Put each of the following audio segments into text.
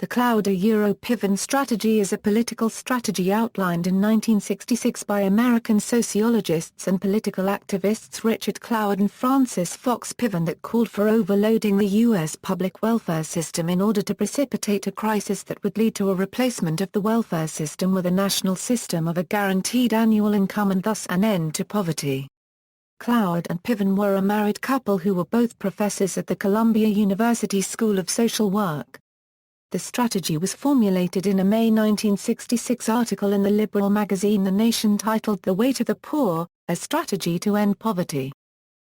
The Cloward and Piven strategy is a political strategy outlined in 1966 by American sociologists and political activists Richard Cloward and Francis Fox Piven that called for overloading the U.S. public welfare system in order to precipitate a crisis that would lead to a replacement of the welfare system with a national system of a guaranteed annual income and thus an end to poverty. Cloward and Piven were a married couple who were both professors at the Columbia University School of Social Work. The strategy was formulated in a May 1966 article in the liberal magazine The Nation titled The Way to the Poor, A Strategy to End Poverty.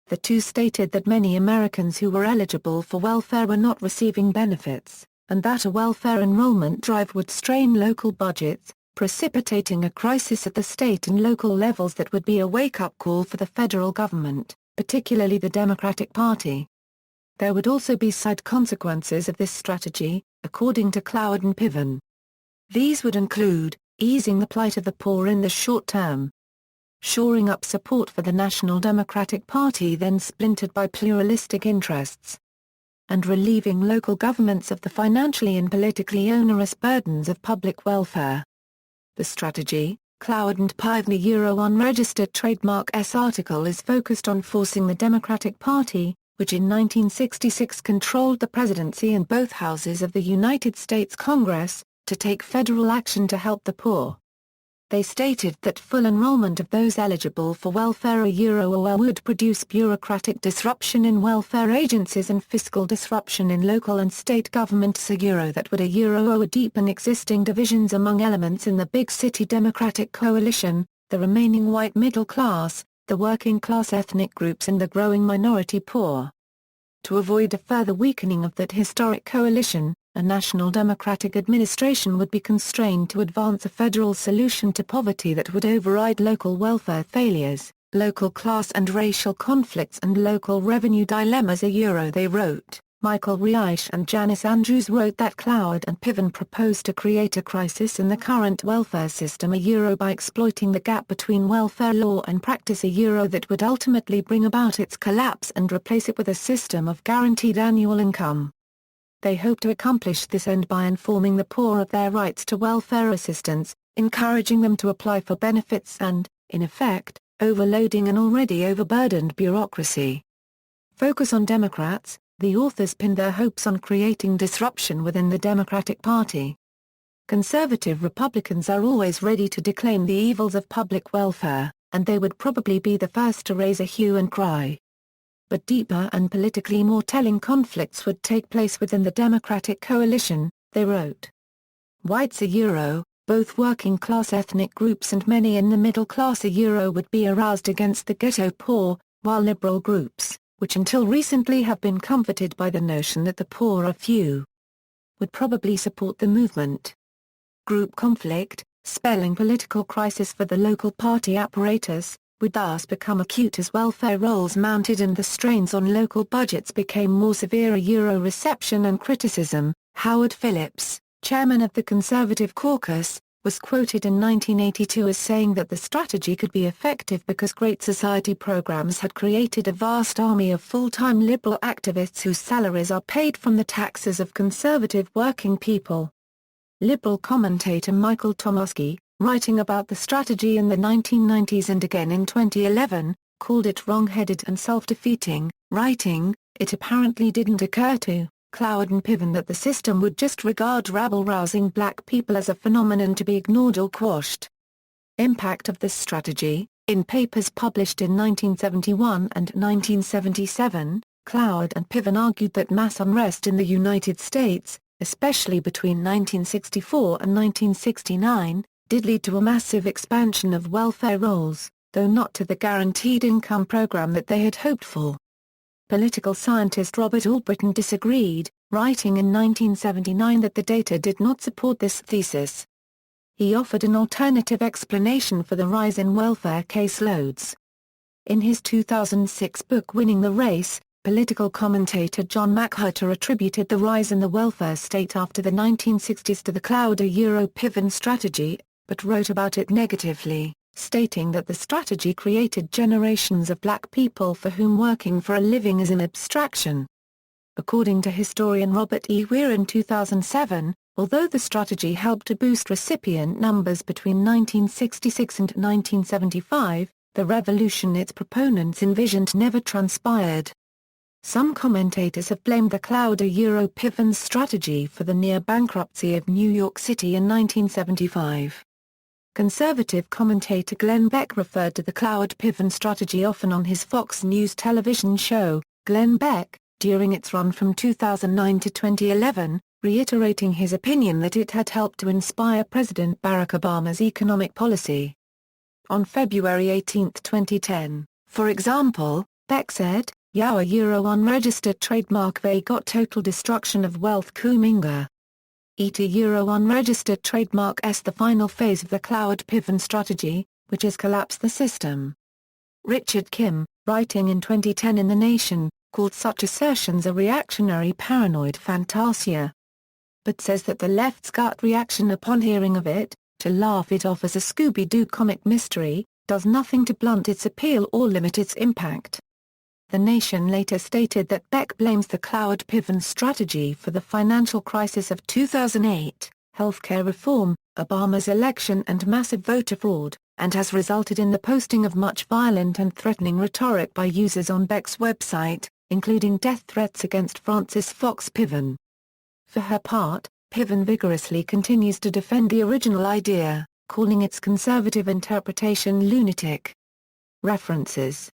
The two stated that many Americans who were eligible for welfare were not receiving benefits, and that a welfare enrollment drive would strain local budgets, precipitating a crisis at the state and local levels that would be a wake-up call for the federal government, particularly the Democratic Party. There would also be side consequences of this strategy, according to Cloward and Piven. These would include, easing the plight of the poor in the short term, shoring up support for the National Democratic Party then splintered by pluralistic interests, and relieving local governments of the financially and politically onerous burdens of public welfare. The strategy, Cloward and Piven unregistered trademark S article is focused on forcing the Democratic Party, which in 1966 controlled the presidency and both houses of the United States Congress, to take federal action to help the poor. They stated that full enrollment of those eligible for welfare would produce bureaucratic disruption in welfare agencies and fiscal disruption in local and state governments that would deepen existing divisions among elements in the big city Democratic coalition, the remaining white middle class, the working class ethnic groups and the growing minority poor. To avoid a further weakening of that historic coalition, a national Democratic administration would be constrained to advance a federal solution to poverty that would override local welfare failures, local class and racial conflicts and local revenue dilemmas. They wrote. Michael Reich and Janice Andrews wrote that Cloward and Piven proposed to create a crisis in the current welfare system by exploiting the gap between welfare law and practice that would ultimately bring about its collapse and replace it with a system of guaranteed annual income. They hope to accomplish this end by informing the poor of their rights to welfare assistance, encouraging them to apply for benefits and, in effect, overloading an already overburdened bureaucracy. Focus on Democrats. The authors pinned their hopes on creating disruption within the Democratic Party. Conservative Republicans are always ready to declaim the evils of public welfare, and they would probably be the first to raise a hue and cry. But deeper and politically more telling conflicts would take place within the Democratic coalition, they wrote. Whites both working-class ethnic groups and many in the middle class would be aroused against the ghetto poor, while liberal groups, which until recently have been comforted by the notion that the poor are few, would probably support the movement. Group conflict, spelling political crisis for the local party apparatus, would thus become acute as welfare rolls mounted and the strains on local budgets became more severe. Reception and criticism. Howard Phillips, chairman of the Conservative Caucus, was quoted in 1982 as saying that the strategy could be effective because Great Society programs had created a vast army of full-time liberal activists whose salaries are paid from the taxes of conservative working people. Liberal commentator Michael Tomasky, writing about the strategy in the 1990s and again in 2011, called it wrong-headed and self-defeating, writing, "It apparently didn't occur to Cloward and Piven that the system would just regard rabble-rousing black people as a phenomenon to be ignored or quashed." Impact of this strategy. In papers published in 1971 and 1977, Cloward and Piven argued that mass unrest in the United States, especially between 1964 and 1969, did lead to a massive expansion of welfare rolls, though not to the guaranteed income program that they had hoped for. Political scientist Robert Albritton disagreed, writing in 1979 that the data did not support this thesis. He offered an alternative explanation for the rise in welfare caseloads. In his 2006 book Winning the Race, political commentator John McWhorter attributed the rise in the welfare state after the 1960s to the Cloward and Piven strategy, but wrote about it negatively, stating that the strategy created generations of black people for whom working for a living is an abstraction. According to historian Robert E. Weir in 2007, Although the strategy helped to boost recipient numbers between 1966 and 1975, the revolution its proponents envisioned never transpired. Some commentators have blamed the Cloward-Piven strategy for the near-bankruptcy of New York City in 1975. Conservative commentator Glenn Beck referred to the Cloward-Piven strategy often on his Fox News television show, Glenn Beck, during its run from 2009 to 2011, reiterating his opinion that it had helped to inspire President Barack Obama's economic policy. On February 18, 2010, for example, Beck said, "Our unregistered trademark they got total destruction of wealth Kuminga. Unregistered trademark s the final phase of the Cloward-Piven strategy, which has collapsed the system." Richard Kim, writing in 2010 in The Nation, called such assertions a reactionary paranoid fantasia, but says that the left's gut reaction upon hearing of it, to laugh it off as a Scooby-Doo comic mystery, does nothing to blunt its appeal or limit its impact. The Nation later stated that Beck blames the Cloward-Piven strategy for the financial crisis of 2008, healthcare reform, Obama's election and massive voter fraud, and has resulted in the posting of much violent and threatening rhetoric by users on Beck's website, including death threats against Frances Fox Piven. For her part, Piven vigorously continues to defend the original idea, calling its conservative interpretation lunatic. References